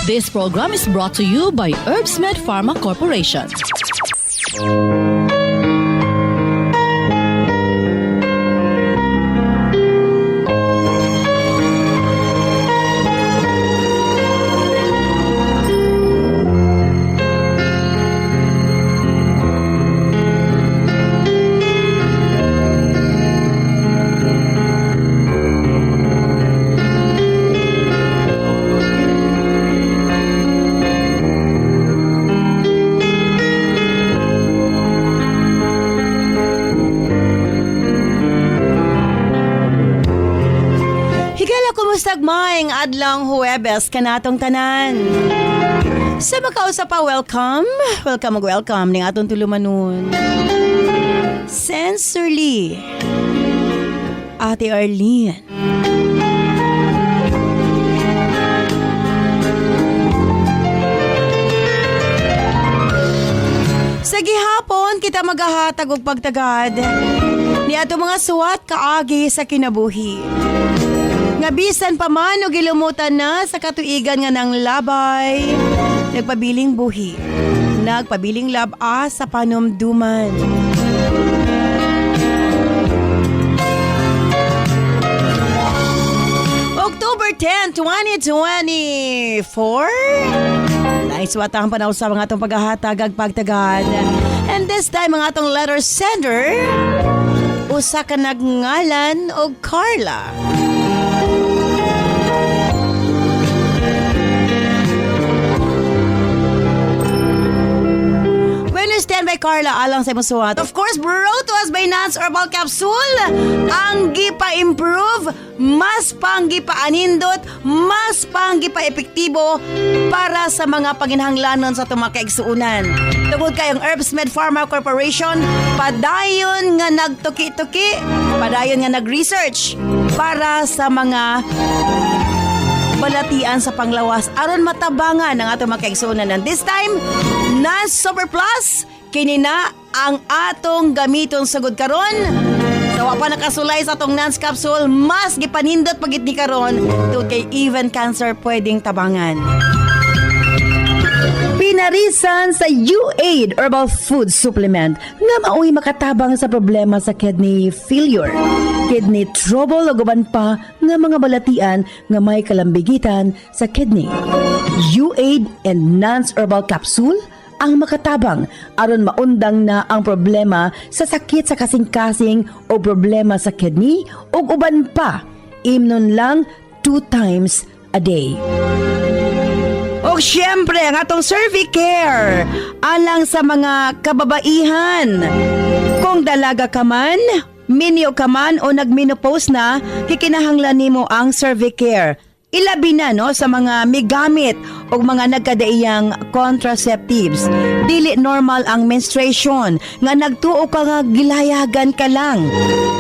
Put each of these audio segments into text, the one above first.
This program is brought to you by Herbsmed Pharma Corporation. Maing adlang Huwebes kanatong tanan. Sa makausap pa, welcome ning atong tulumanon. Sensorly, Ate Arlene. Sa gihapon kita magahatag og pagtagad ni ato mga suwat kaagi sa kinabuhi. Nga bisan pa man o gilumutan na sa katuigan nga ng labay, nagpabiling buhi, nagpabiling laba sa panumduman. October 10, 2024, naiswatang panahon sa mga itong paghahatag ag pagtagad. And this time, mga itong letter sender, usa ka nagngalan o Carla. Stand by Carla alang sa musuwat. Of course, brought to us by Nance Herbal Capsule. Ang gipa-improve, mas pang gipa-anindot, mas pang gipa-epektibo para sa mga paginhanglanon sa tumakaigsuunan. Tungod kayong Herbsmed Pharma Corporation, padayon nga nagtuki-tuki, padayon nga nag-research para sa mga balatian sa panglawas aron matabangan ang atong makaigsuunan. And this time, Nance Super Plus, kini na ang atong gamiton sagud karon. Sa wa pa nakasulay sa atong Nance Capsule, mas gipanindot pagit ni karon tungod kay even cancer pwedeng tabangan. Pinarisan sa U-Aid Herbal Food Supplement nga mao'y makatabang sa problema sa kidney failure, kidney trouble o guban pa nga mga balatian nga may kalambigitan sa kidney. U-Aid and Nance Herbal Capsule ang makatabang aron maundang na ang problema sa sakit sa kasing-kasing o problema sa kidney o uban pa. Imnon lang 2 times a day. O syempre, ang atong Cervicare alang sa mga kababaihan. Kung dalaga ka man, minyo ka man o nagmenopause na, kikinahanglan nimo ang Cervicare. Ilabi na no sa mga migamit o mga nagkadaiyang contraceptives. Dili normal ang menstruation nga nagtuo ka nga gilayagan ka lang.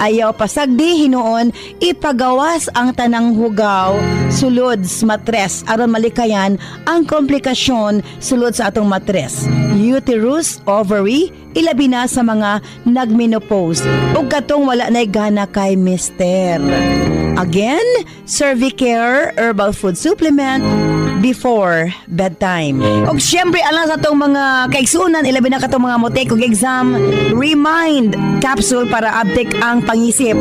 Ayaw pasagdi hinuon ipagawas ang tanang hugaw sulod sa matres aron malikayan ang komplikasyon sulod sa atong matres. Uterus, ovary, ilabi na sa mga nagmenopause ug katong wala nay gana kay mister. Again, Cervicare Herbal Food Supplement before bedtime. Og syempre alang sa itong mga kaigsuunan, ilabi na katong mga motek og exam, Remind Capsule para update ang pangisip.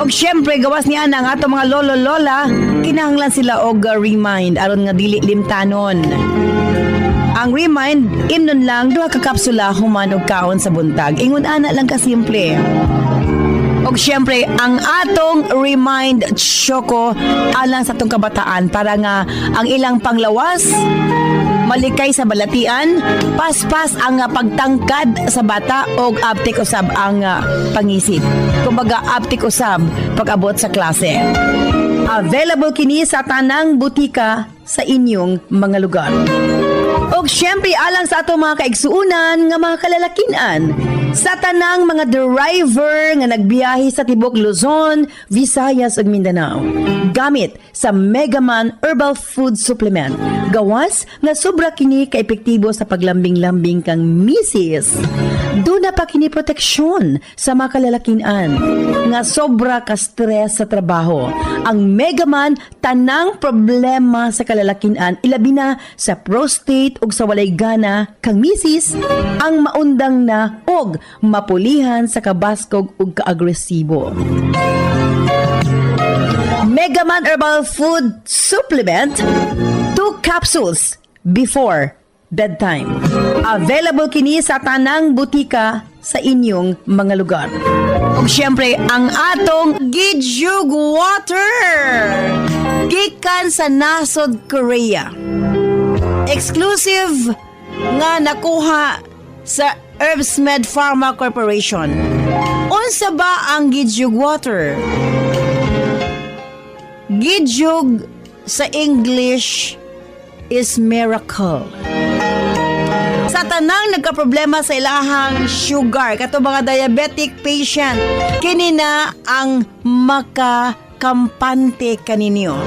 Og syempre gawas niya ang atong mga lolo-lola, kinahanglan sila og Remind aron nga dili limtanon. Ang Remind, imnon lang 2 ka kapsula human og kaon sa buntag. Ingon ana lang ka simple. Og syempre, ang atong Remind Choco alang sa itong kabataan para nga ang ilang panglawas, malikay sa balatian, paspas ang pagtangkad sa bata o aptik usab ang pangisip. Kumbaga, aptik usab pag-abot sa klase. Available kini sa tanang butika sa inyong mga lugar. Og syempre, alang sa atong mga kaigsuunan nga mga kalalakinan, Sa tanang mga driver nga nagbiyahe sa tibok Luzon, Visayas ug Mindanao, gamit sa Megaman Herbal Food Supplement, gawas nga sobra kini kaepektibo sa paglambing-lambing kang misis. Duna pa kini proteksyon sa mga kalalakinan nga sobra ka stress sa trabaho. Ang Megaman tanang problema sa kalalakinan, ilabi na sa prostate ug sa walay gana kang misis, ang maundang na og mapulihan sa kabaskog ug kaagresibo. Megaman Herbal Food Supplement, 2 capsules before bedtime. Available kini sa tanang butika sa inyong mga lugar. Ug syempre, ang atong Gijug Water gikan sa nasod Korea. Exclusive nga nakuha sa Herbsmed Pharma Corporation. Unsa ba ang Gijug Water? Gijug sa English is miracle. Sa tanang nagkaproblema sa ilahang sugar, kato mga diabetic patient, kini na ang makakampante kaninyo.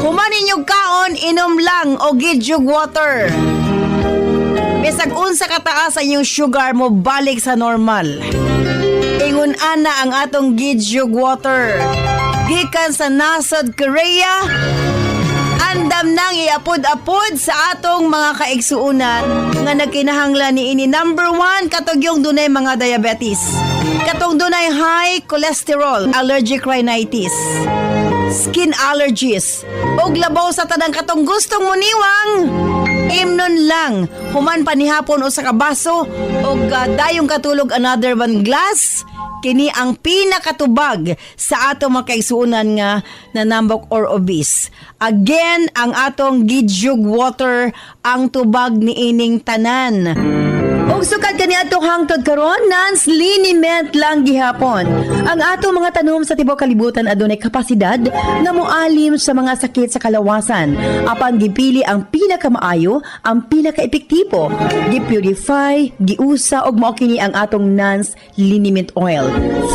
Human ninyong kaon, inom lang o Gijug Water. Bisag unsa kataas ang inyong sugar mo, balik sa normal. Ingon ana ang atong Gijug Water. Gikan sa nasod Korea, andam nang iapod-apod sa atong mga kaigsuunan nga nagkinahanglan ni ini. Number 1, katugyong dunay mga diabetes. Katong dunay high cholesterol, allergic rhinitis, skin allergies, ug labaw sa tanang katong gustong muniwang. Imnon lang, human panihapon o sa kabaso, ug dayong katulog another 1 glass. Kini ang pinakatubag sa atong mga kaigsuunan nga nanambok or obese. Again, ang atong Gijug Water ang tubag ni ining tanan. Ug sukad kani atong hangtod karon, nans liniment lang gihapon. Ang atong mga tanom sa tibuok kalibutan adunay kapasidad nga moalim sa mga sakit sa kalawasan. Apan gipili ang pinakamaayo, ang pinakaepektibo. Gipurify, giusa og mao kini ang atong nans liniment oil.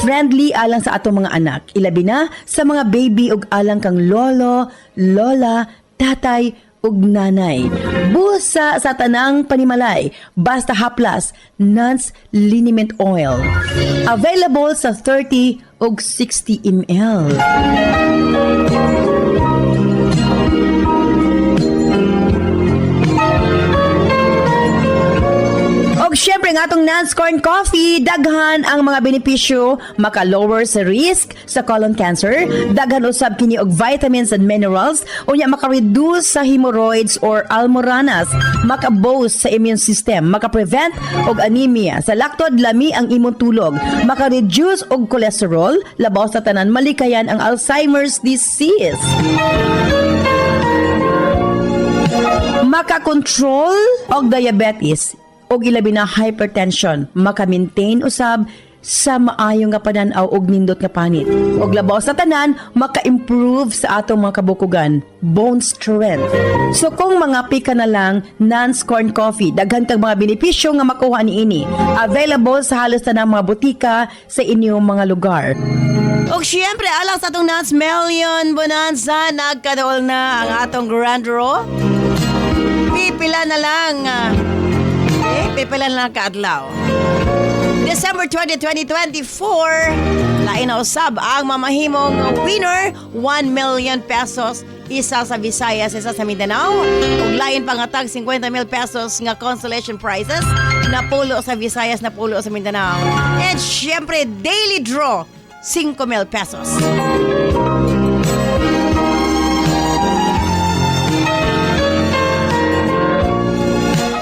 Friendly alang sa atong mga anak, ilabi na sa mga baby ug alang kang lolo, lola, tatay ug nanay. Busa sa tanang panimalay, basta haplas, Nance Liniment Oil. Available sa 30 ug 60 ml. Og syempre nga atong Nance Corn Coffee, daghan ang mga benepisyo, maka-lower sa risk sa colon cancer, daghan usab kini og vitamins and minerals, unya maka-reduce sa hemorrhoids or almoranas, maka-boost sa immune system, maka-prevent og anemia, sa laktod lami ang imong tulog, maka-reduce og cholesterol, labaw sa tanan malikayan ang Alzheimer's disease. Maka-control og diabetes og ilabi na hypertension, maka-maintain usab sa maayo nga panan-aw og nindot nga panit. Og labaw sa tanan, maka-improve sa atong mga kabukugan, bone strength. So kung mga pika na lang, Nance Corn Coffee, daghan kag mga benepisyo nga makuha niini. Available sa halos tanang mga butika sa inyong mga lugar. Og syempre, alang sa atong Nance Million Bonanza, nagkadaol na ang atong Grand Draw. Pipila na lang, pipila na lang kaadlaw. December 20, 2024, lain na usab ang mamahimong winner, 1 million pesos, isa sa Visayas, isa sa Mindanao, ug lain pangatag 50,000 pesos nga consolation prizes, napulo sa Visayas, napulo sa Mindanao. And syempre, daily draw, 5,000 pesos.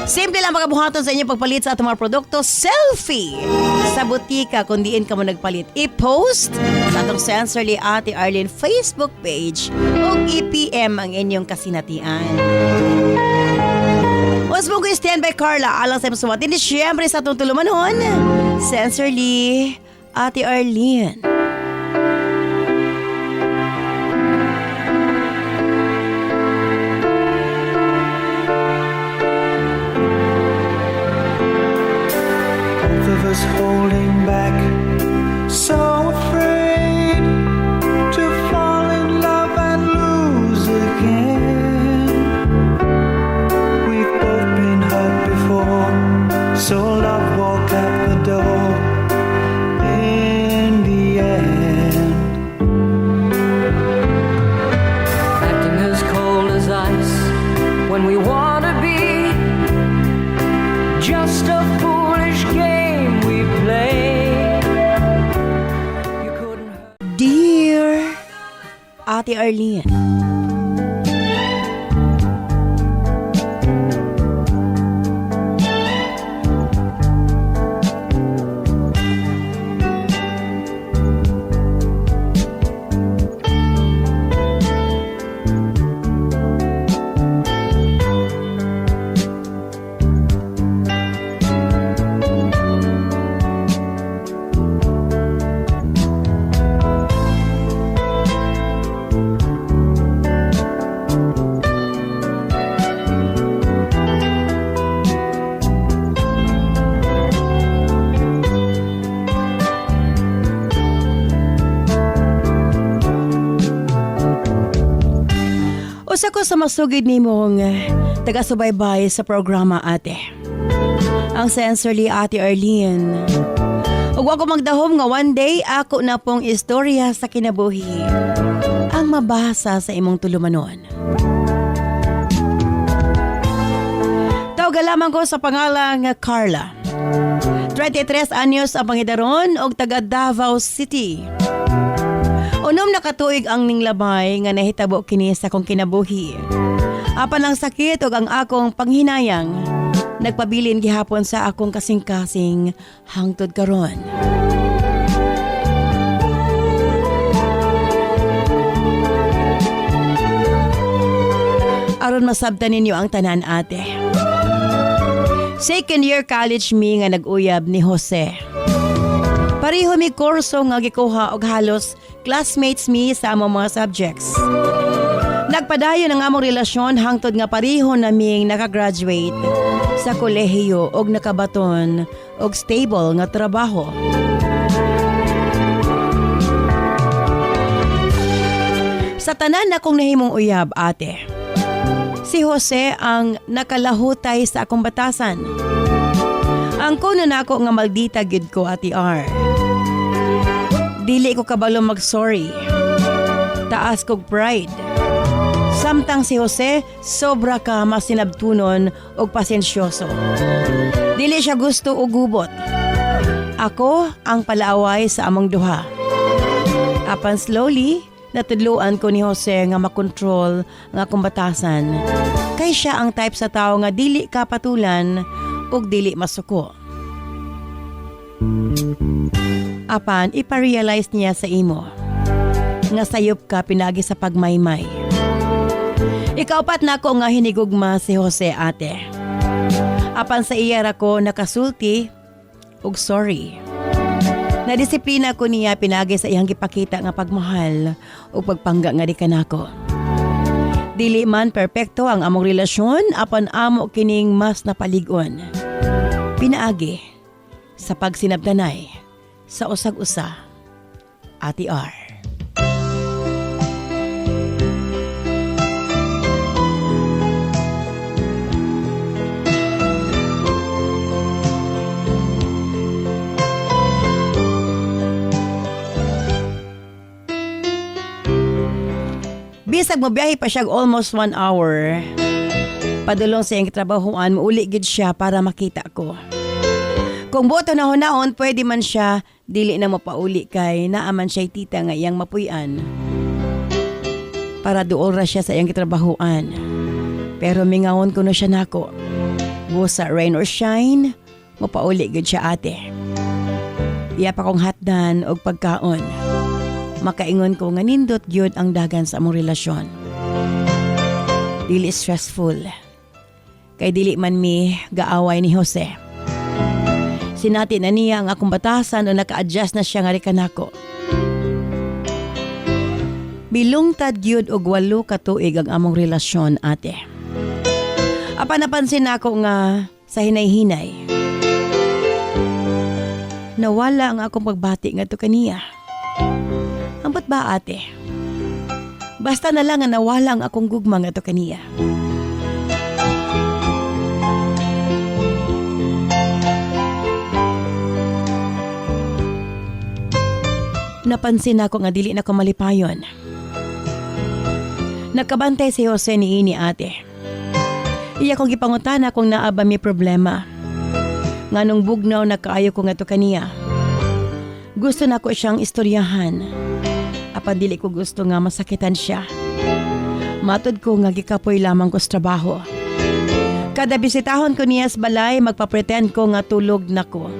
Simple lang makabuhaton sa inyo pagpalit sa atong mga produkto. Selfie sa butika kung diin ka mo nagpalit. I-post sa atong Sensorly Ate Arlene Facebook page o i-PM ang inyong kasinatian. Mas mo ko stand by Carla alang sa imong sumatin. Siyempre sa atong tulumanon, Sensorly Ate Arlene. Holding when we want to be. Just a foolish game we play. You couldn't hurt. Dear Ate Arlene, usa ko sa masugid nimong taga-subaybay sa programa, ate. Ang sincerely Ate Arlene. Ug ako magdahom nga one day ako na pong istorya sa kinabuhi ang mabasa sa imong tulumanon. Tawag lamang ko sa pangalang Carla. 23 anyos ang pangidaron og taga Davao City. Unom na katuig ang ninglabay nga nahitabo kini sa kong kinabuhi. Apan ang sakit ug ang akong panghinayang nagpabilin gihapon sa akong kasing-kasing hangtod karon. Aron masabtan ninyo ang tanan, ate. Second year college me nga nag-uyab ni Jose. Pareho mi kurso nga gikuha og halos classmates mi sa among mga subjects. Nagpadayon ang among relasyon hangtod nga pareho naming nakagraduate sa kolehiyo og nakabaton og stable nga trabaho. Sa tanan akong nahimong uyab, ate, si Jose ang nakalahutay sa akong batasan. Ang kuno nako nga maldita gyud ko, Ate R. Dili ko kabalo mag-sorry. Taas kog pride. Samtang si Jose, sobra ka masinabtunon og pasensyoso. Dili siya gusto og gubot. Ako ang palaaway sa among duha. Apan slowly, natudluan ko ni Jose nga makontrol nga akong batasan. Kay siya ang type sa tao nga dili kapatulan ug dili masuko. Apan iparealize niya sa imo nga sayop ka pinagi sa pagmaymay. Ikaupat na ako nga hinigugma si Jose, ate. Apan sa iya ra ko nakasulti ug sorry. Nadisiplina ko niya pinagi sa iyang gipakita nga pagmahal ug pagpangga nga di kanako. Dili man perpekto ang among relasyon, apan amo kining mas napalig-on. Pinaagi sa pagsinabdanay sa usag-usa, Ate R. Bisag mobiyahe pa siya almost 1 hour. Padulong sa iyang trabahoan, mauli gid siya para makita ko. Kung boto na hunahon, pwede man siya, dili na mapauli kay naaman siya tita nga iyang mapuyan. Para duol ra siya sa iyang trabahoan. Pero mingawon ko na siya nako. Busa rain or shine, mapauli gid siya, ate. Iya pa kong hatdan og pagkaon. Makaingon ko nga nindot gyud ang dagan sa among relasyon. Dili stressful. Kay dili man mi gaaway ni Jose. Sinati na niya ang akong batasan o naka-adjust na siya nga rikanako. Bilungtad gyud og 8 ka tuig ang among relasyon, ate. Apan napansin nako nga sa hinay-hinay. Nawala ang akong pagbati ngadto kaniya. Ambot ba, ate? Basta na lang nga nawala ang akong gugma nga to kaniya. Napansin ako nga dili na ko malipayon. Nagkabantay si Jose ni ini, ate. Iya kong gipangutana kung naa ba may problema. Nganong bugnaw na kaayo ko nga to kaniya. Gusto na ko siyang istoryahan. Apan dili ko gusto nga masakitan siya. Matod ko nga gikapoy lamang ko sa trabaho. Kada bisitahon ko niya sa balay, magpapretend ko nga tulog na ko.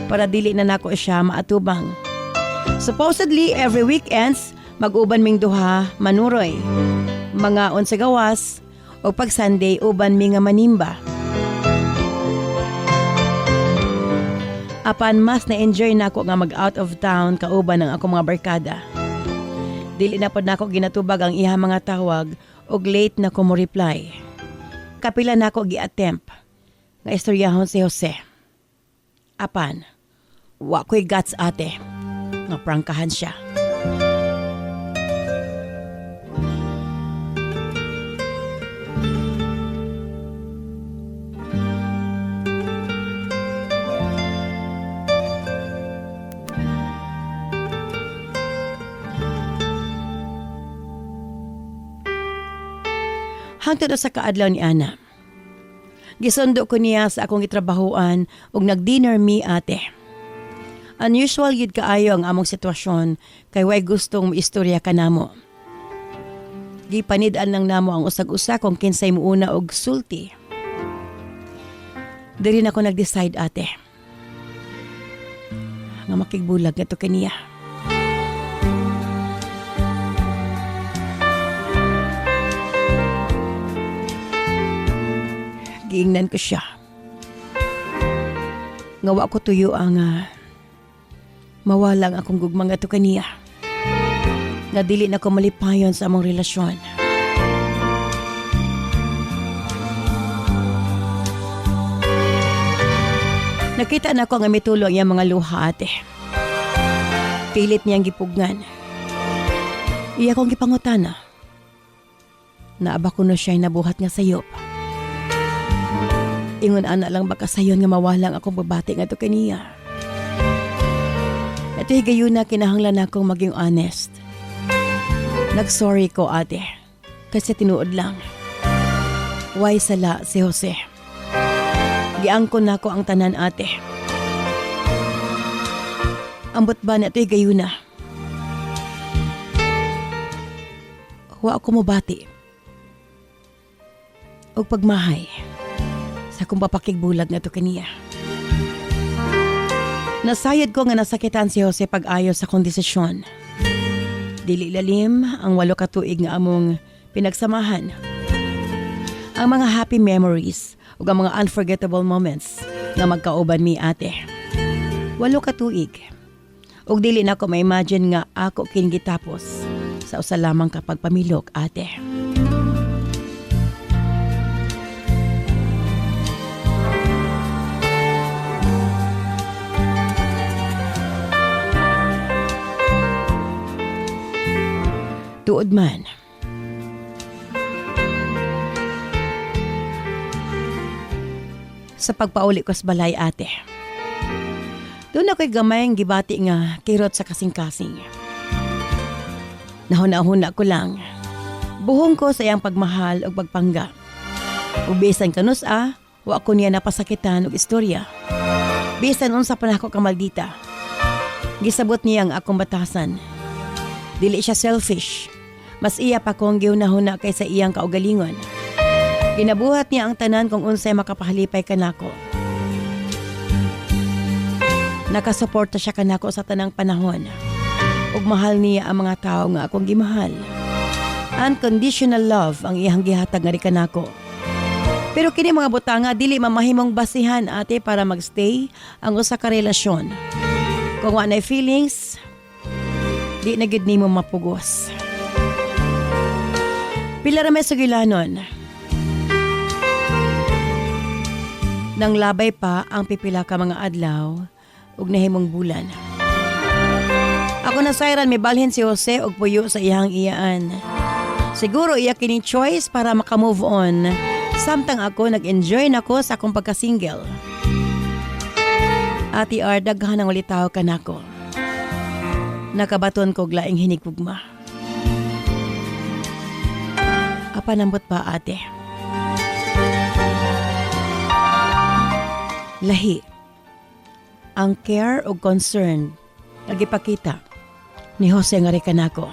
Para dili na nako siya maatubang. Supposedly, every weekends, mag-uban ming duha, manuroy. Mga 11 gawas, o pag Sunday, uban mi nga manimba. Apan mas na-enjoy na ako nga mag-out of town kauban ng ako mga barkada. Dili na pod nako ginatubag ang iha mga tawag og late na ko mo reply. Kapila na ako gi-attempt nga istoryahon si Jose. Apan, wa ko'y guts ate nga prangkahan siya. Hangtod sa kaadlaw ni Ana. Gisundo ko niya sa akong itrabahuan ug nag-dinner mi ate. Unusual yun kaayo ang among sitwasyon kay way gustong maistorya ka namo. Gipanid-an lang namo ang usag-usa kung kinsay muuna og sulti. Diri na ko nag-decide ate. Nga makigbulag na to kaniya. Giingnan ko siya. Ngawa ko tuyo ang mawalang akong gugmang ato kaniya. Nga dili na ko malipayon sa among relasyon. Nakita na ko nga mitulo ang iyang mga luha ate. Pilit niyang gipugnan. Iya kong gipangutana. Naaba ko na siya'y nabuhat nga sayop. Ingon ana lang baka sayon nga mawalang akong babati nga to kaniya. Ito higayon na kinahanglan akong maging honest. Nag-sorry ko ate. Kasi tinuod lang. Why sala si Jose? Giangkon na ko ang tanan ate. Ambot ba na ito higayon na? Wa ako mabati. O pagmahay. Sa kung papakigbulag na to kaniya. Nasayad ko nga nasakitan si Jose pag-ayo sa kong desisyon. Dili lalim ang 8 ka tuig nga among pinagsamahan. Ang mga happy memories ug ang mga unforgettable moments nga magkauban mi ate. 8 ka tuig. Ug dili na ko ma-imagine nga ako kinigitapos sa usa lamang ka pagpamilok ate. Tuod man. Sa pagpauli ko sa balay ate. Doon ako'y gamayang gibati nga kirot sa kasing-kasing. Nahuna-huna ko lang. Buhong ko sa iyang pagmahal o pagpangga. Ubisan kanus wa ko niya napasakitan o istorya. Bisan unsa pa nako ka maldita. Gisabot niya ang akong batasan. Dili siya selfish. Mas iya pa kong giunahuna kaysa iyang kaugalingon. Ginabuhat niya ang tanan kung unsay makapahalipay kanako. Nakasuporta siya kanako sa tanang panahon. Ug mahal niya ang mga tao nga akong gimahal. Unconditional love ang iyang gihatag nga kanako. Pero kini mga butanga dili mamahimong basihan ate para magstay ang usa ka relasyon. Kung wa nay feelings, di na gid nimo mapugos. Pila ra may sugilanon. Nang labay pa ang pipila ka mga adlaw ug nahimong bulan. Ako na sayran may balhin si Jose og puyo sa iyang iyaan. Siguro iya kini choice para maka-move on. Samtang ako nag-enjoy nako sa akong pagka-single. Ati R, daghan ang ulitaw ka nako. Nakabaton ko glaing hinigugma. Apanambot pa ate. Lahi. Ang care o concern nagipakita ni Jose nga kanako.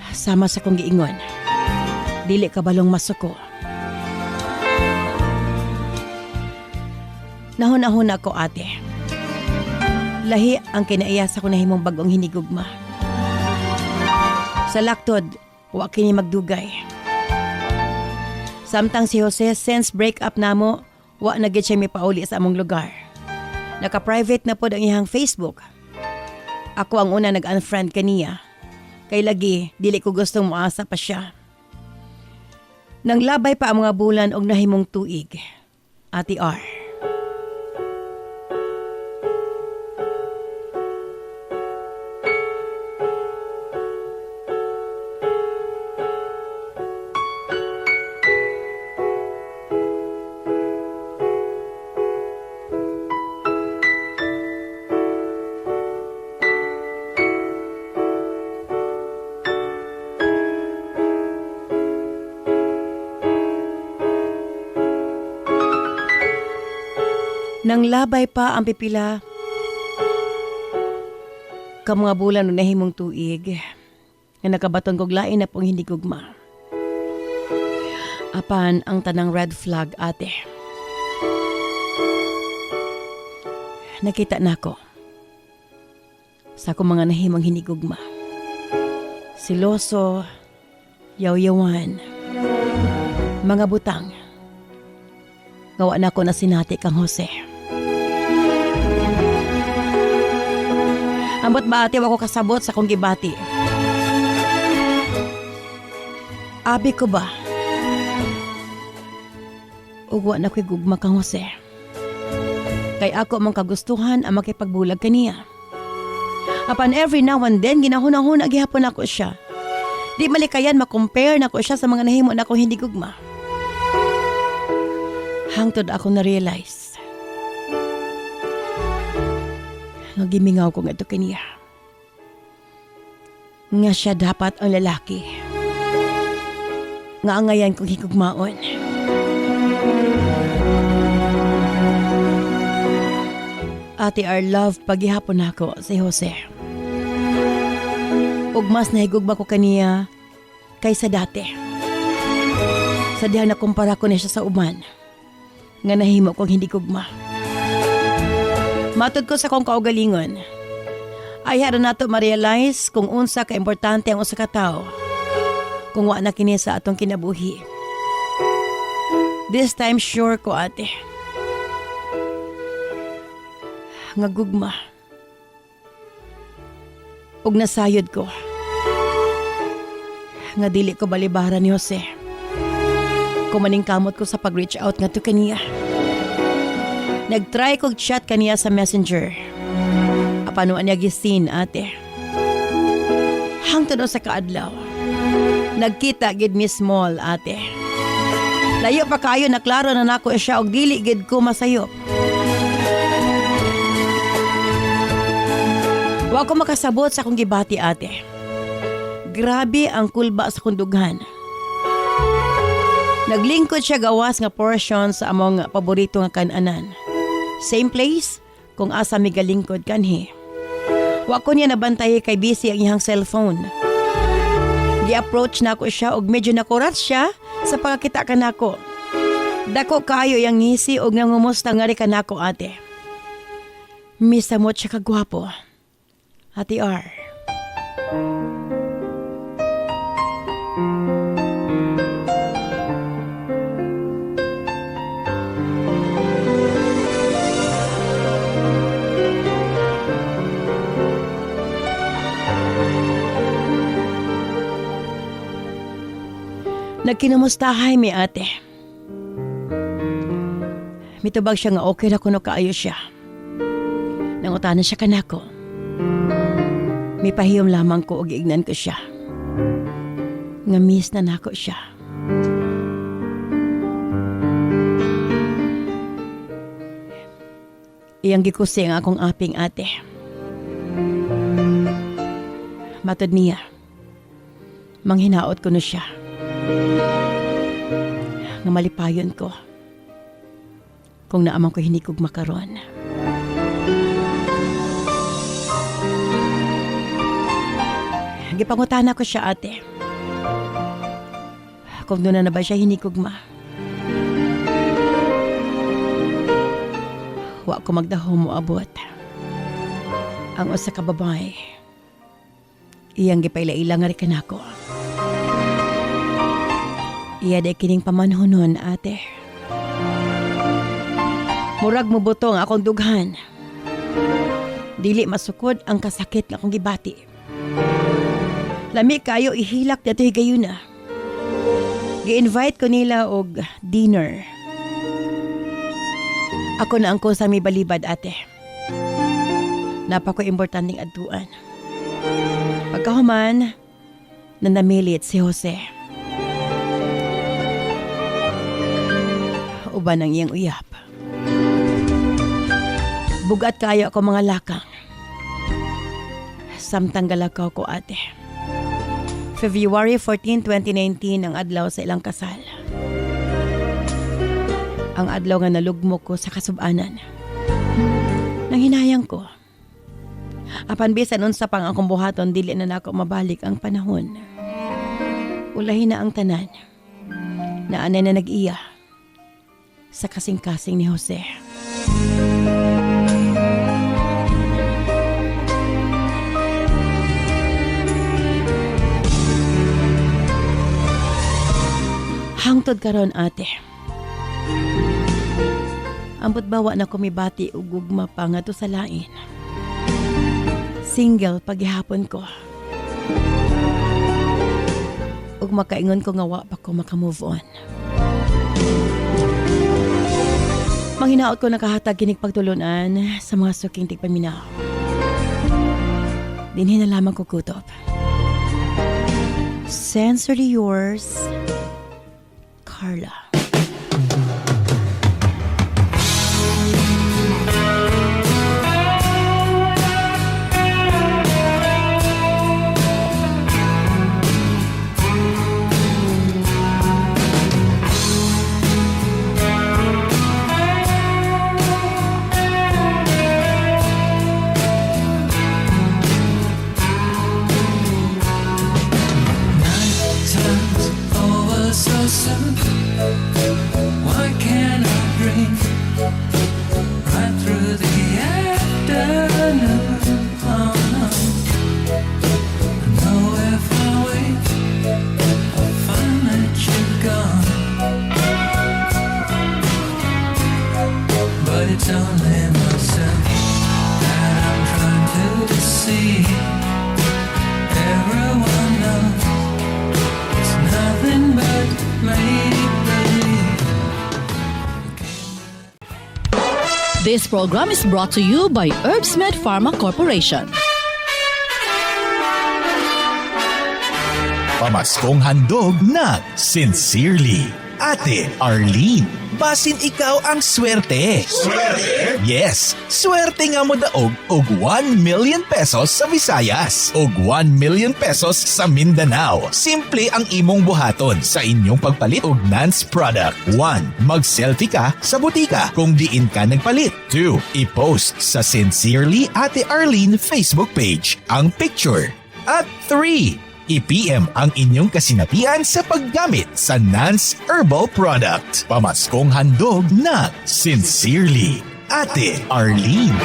Sama sa kong giingon, dili kabalong masuko. Nahunahon ako ate. Lahi ang kinaiyasa ko na himong bagong hinigugma. Sa laktod, wa kini magdugay. Samtang si Jose since break up namo, wa na gid siya mipauli sa among lugar. Naka-private na pod ang iyang Facebook. Ako ang una nag-unfriend kaniya. Kay lagi, dili ko gustong muasa pa siya. Nang labay pa ang mga bulan og nahimong tuig. Ate R. Nang labay pa ang pipila, ka mga bulan na nahimong tuig, nga nakabaton kog lain na pong hindi gugma. Apan ang tanang red flag ate. Nakita nako sa akong mga nahimong hindi gugma. Siloso, yaw-yawan, mga butang. Gawa na ko na sinati kang Jose. Ambot ba ate wako kasabot sa kong gibati? Abi ko ba? Ugwa na ko'y gugma kang Jose. Kay ako mong kagustuhan ang makipagbulag kaniya. Apan every now and then, ginahuna-huna gihapon ako siya. Di malikayan makompare na ko siya sa mga nahimo na akong hindi gugma. Hangtod ako na-realize. Nagimingaw ko nga ito kaniya. Nga siya dapat ang lalaki. Nga angayan kong higugmaon. Ate our love paghihapon ako si Jose. Ug mas nahigugma ko kaniya kaysa dati. Sa diha na kumpara ko na siya sa uman. Nga nahimo kong hindi gugma. Matod ko sa kong kaugalingon, ay hara nato ma-realize kung unsa ka-importante ang usa ka tawo kung wa na kini sa atong kinabuhi. This time sure ko ate. Nga gugma. Ug nasayod ko. Nga dili ko balibaran ni Jose. Kumaningkamot ko sa pag-reach out nga to kaniya. Nag-try kog chat kaniya sa messenger. Apanuan niya gisin ate. Hangtod sa kaadlaw. Nagkita gid mismo ate. Layo pa kayo na klaro na nako siya og dili gid ko masayop. Wa ko makasabot sa akong gibati ate. Grabe ang kulba sa kundughan. Naglingkod siya gawas nga portion sa among paborito nga kananan. Same place kung asa mi galingkod kanhi. Wa ko niya nabantay kay busy ang iyang cellphone. Gi-approach na ako siya og medyo nakurat siya sa pagkakita kanako. Dako kayo yang ngisi og nangumusta nga ri kanako ate. Misa mo siya kagwapo. Ate R. Nagkinumustahay mi ate. Mitubag siya nga okay na kuno kaayo siya. Nangutanan siya kanako. May pahiyom lamang ko og ignan ko siya. Nga miss na nako siya. Iyang gikusi ang akong aping ate. Matod niya. Manghinaot ko na siya. Nga malipayon ko. kung naamang ko hinikog makaron. Gipangutana ko siya, ate. Kung doon na ba siya hinikugma. Wa ko magdaho mo abot. Ang usa ka babae. Iyang gipaila-ila nga rin kanako. Iya de kining pamanhonon, ate. Murag mo butong akong dughan. Dili masukod ang kasakit nga akong gibati. Lami kayo ihilak dato'y gayuna. Gi-invite ko nila og dinner. Ako na ang ko sa may balibad, ate. Napako importanteng adtuan. Pagkahuman, nanamilit si Jose. Uban ang iyang uyap. Bugat kayo ako mga lakang. Samtang galakaw ko, ate. February 14, 2019 ang adlaw sa ilang kasal. Ang adlaw nga nalugmok ko sa kasubanan. Nang hinayang ko. Apan bisan unsa pang akong buhaton, dili na nako mabalik ang panahon. Ulahin na ang tanan. Naanay na nag-iya sa kasing-kasing ni Jose. Hangtod karon, ate. Ambot bawa na kumibati ug gugma pa nga to sa lain. Single paghihapon ko. Ug makaingon ko nga wa pa ko makamove on. Manghinaot ko nakahatag kinig pagtulunan sa mga suking tigpaminaw. Dinhi na lamang ko kutob. Sincerely yours, Carla. This program is brought to you by Herbsmed Pharma Corporation. Pamaskong handog ng Sincerely, Ate Arlene. Basin ikaw ang swerte. Swerte? Yes, swerte nga mo daog og 1 million pesos sa Visayas og 1 million pesos sa Mindanao. Simple ang imong buhaton sa inyong pagpalit og Nance product. 1. Mag-selfie ka sa butika kung diin ka nagpalit. 2. I-post sa Sincerely Ate Arlene Facebook page ang picture. At 3. I-PM ang inyong kasinapian sa paggamit sa Nance Herbal Product. Pamaskong handog na Sincerely, Ate Arlene.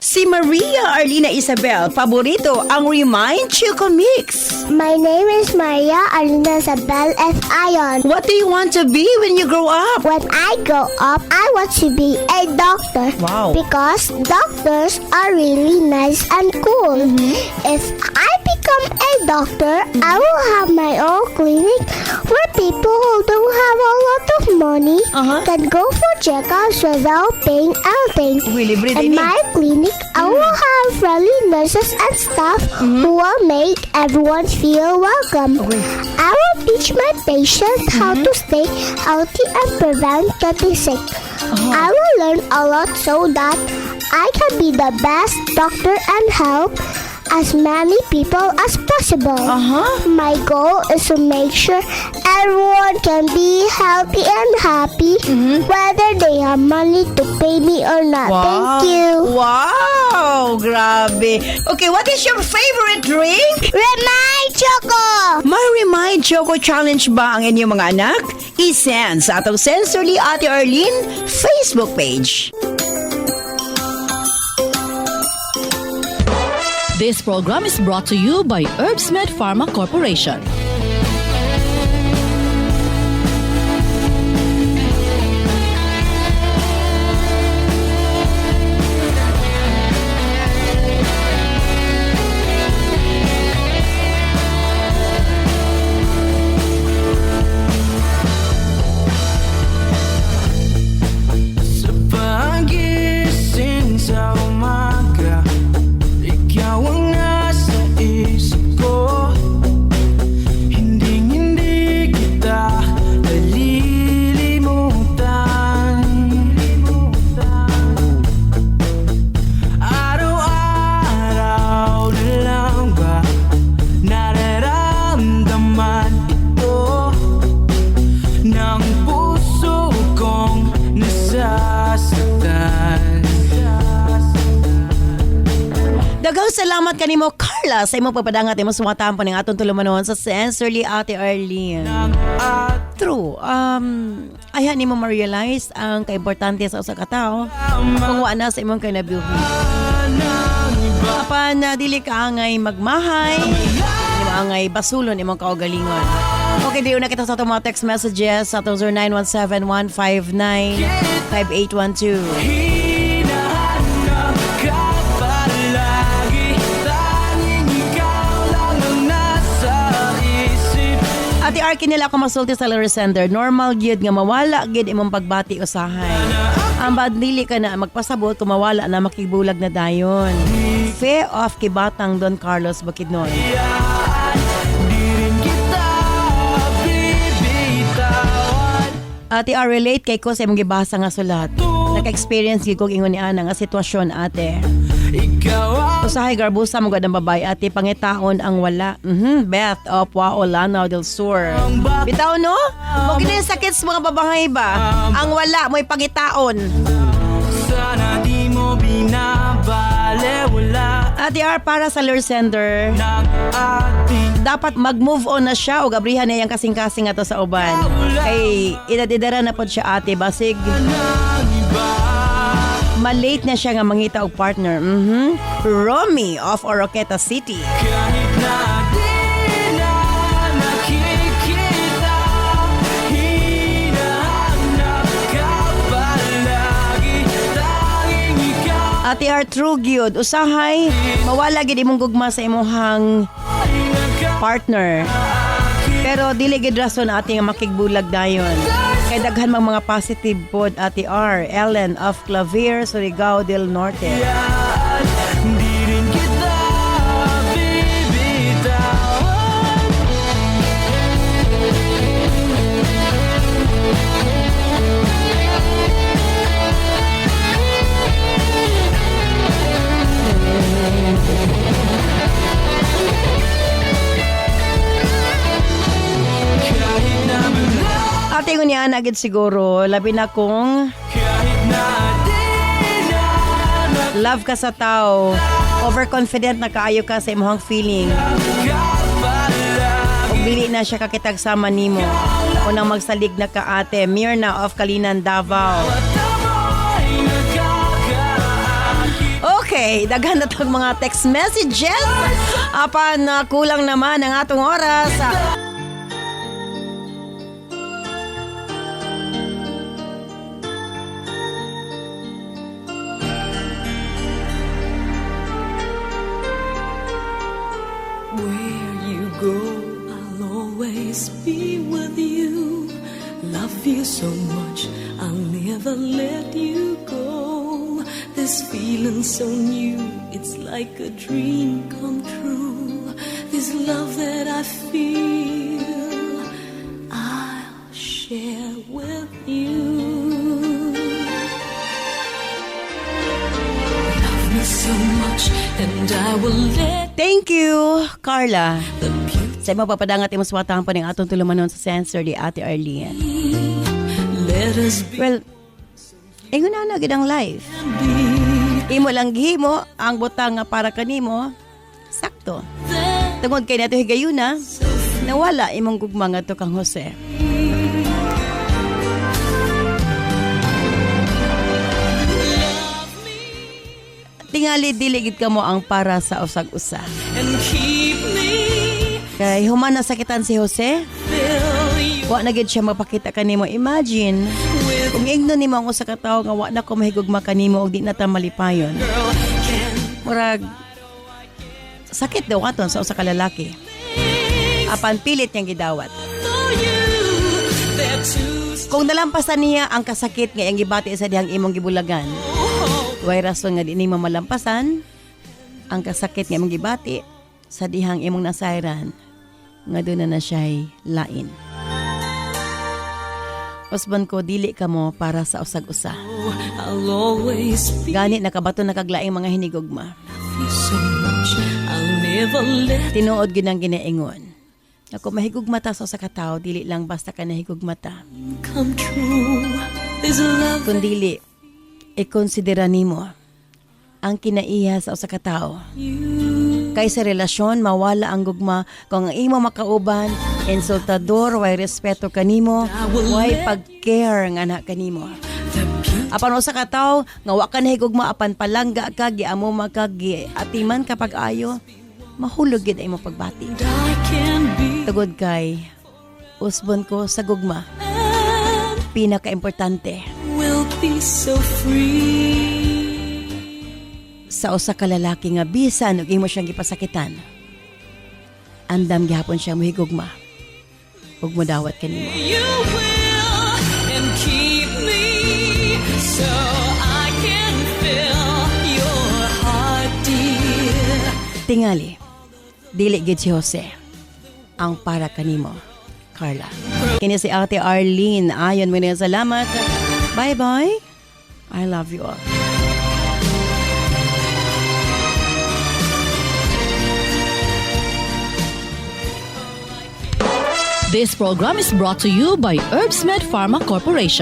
Si Maria Arlina Isabel, paborito ang Remind Choco Mix. My name is Maria Arlina Isabel F. Ion. What do you want to be when you grow up? When I grow up, I want to be a doctor. Wow. Because doctors are really nice and cool. If I become a doctor, I will have my own clinic where people who don't have a lot of money can go for checkups without paying anything. Libre In din my clinic, I will have friendly nurses and staff who will make everyone feel welcome. I will teach my patients how to stay healthy and prevent getting sick. I will learn a lot so that I can be the best doctor and help as many people as possible. My goal is to make sure everyone can be healthy and happy, whether they have money to pay me or not. Thank you. Wow! Grabe. Okay, what is your favorite drink? Remind Choco! May Remind Choco Challenge ba ang inyong mga anak? I-send sa atong Sensorly Ate Arlene Facebook page. This program is brought to you by Herbsmed Pharma Corporation. Sa pagising sa umaga, ikaw ang nasa isip ko. Hindi kita nalilimutan. Araw-araw na lang ba nararamdaman ito ng puso kong nasasaktan? Daghang salamat kanimo Carla sa imong pagpadangat imong sumatampo ning atong tulumanon sa Sensorly Ate Arlene. True. Ayaw nimo ma-realize ang kaimportante sa usa ka tawo kung wa na sa imong kinabuhi. Apan dili ka angay magmahay, di mo angay basulon imong kaugalingon. Okay, diyo na kita sa itong mga text messages sa 0917-159-5812. Hinahanap ka palagi, tanging ikaw lang ang nasa isip. Ate Arky nila ako masulti sa Larry normal gyud nga mawala gyud imong pagbati usahay. Ang badili ka na magpasabot kung mawala na makigbulag na dayon. Fe off kibatang Don Carlos Bukidnon. Di rin kita bibitawan. Ate R relate kay ko sa imong gibasa nga sulat. Naka-experience gyud kog ingon ni ana nga sitwasyon ate. Ikaw ang Usahay garbusa mo gad ang babae ate pangitaon ang wala. Beth of Wao Lanao del Sur. Bitaw no? Mo gid sakit sa mga babangay ba? Ang wala mo'y pangitaon. sana di mo binabalewala Ate R para sa lure sender. ng ating Dapat mag-move on na siya o gabrihan niya yung kasing-kasing ato sa uban. Ay, idadidara na po siya ate basig. iba. Malate na siya nga mangita og partner. Romy of Oroqueta City. Kahit na di na nakikita, hinahanap ka palagi, tanging ikaw Ate R true gyud usahay mawala gid imong gugma sa imong partner. Pero dili gid rason ate nga makigbulag dayon. Kay daghan mang mga positive pod Ate R. Ellen of Clavier, Surigao del Norte. Di rin kita bibitawan. Kahit na Ate ko niya agad siguro, labi na kung kahit na di na love ka sa tao, overconfident na kaayo ka sa imong feeling. nakapalagi. Ug dili na siya kakitag sama nimo. Ako nang magsalig na ka ate, Mirna of Kalinan, Davao. Tamo'y nakakaakit. Okay, daghan na tong mga text messages. Apan kulang naman ang atong oras. Where you go, I'll always be with you. Love you so much, I'll never let you go. This feeling so new, it's like a dream come true. This love that I feel, I'll share with you. Love me so much and I will let Thank you, Carla. the beauty Sa imo papadangat imo swatang pa ning atong tulumanon sa sensor di Ate Arlene. let us be. Well, ingon na gid ang life. Imo lang gihimo ang butang nga para kanimo. Sakto. Tungod kay nato higayuna, nawala imong gugma nga to kang Jose. Tingali diligid ka mo ang para sa usag-usa. And keep me Kay human nasakitan si Jose, fill you wa na gid siya mapakita kanimo. Imagine, with kung igno nimo ang usa ka tawo nga wa na ko mahigugma kanimo og di na ta malipayon. girl can Murag sakit daw aton sa usa ka lalaki. Apan pilit niyang gidawat. know you. They're too Kung nalampasan niya ang kasakit nga iyang gibati sa dihang imong gibulagan, way rason nga di ni mamalampasan ang kasakit nga imong gibati sa dihang imong nasayran nga doon na siya'y lain. Osban ko, dili ka mo para sa usag-usa. I'll always be Gani nakabato na kaglaing mga hinigugma. you so much. I'll never let Tinuod ginang ginaingon. Ako mahigugma ta sa usa ka tawo, dili lang basta ka nahigugma ta. come true. This love Kung dili, ikonsidera nimo ang kinaiya sa usa ka tawo. Kay sa relasyon, mawala ang gugma kung ang imo makauban, insultador, way respeto kanimo, way pag-care nga na kanimo. Apan usa ka tawo nga wa ka nahigugma, apan palangga ka, giamo makagi, atiman kapag ayo, mahulog gid imo pagbati. I can be Tugod kay usbon ko sa gugma, and pinaka-importante will be so free. sa usa ka lalaki nga bisan ug imo siyang gipasakitan. Andam gihapon siya mohigugma ug modawat kanimo. You will and keep me so I can feel your heart, dear. Tingali, dili gid si Jose ang para kanimo, Carla. Kini si Ate Arlene. Ayon mo na salamat. Bye-bye. I love you all. This program is brought to you by Herbsmed Pharma Corporation.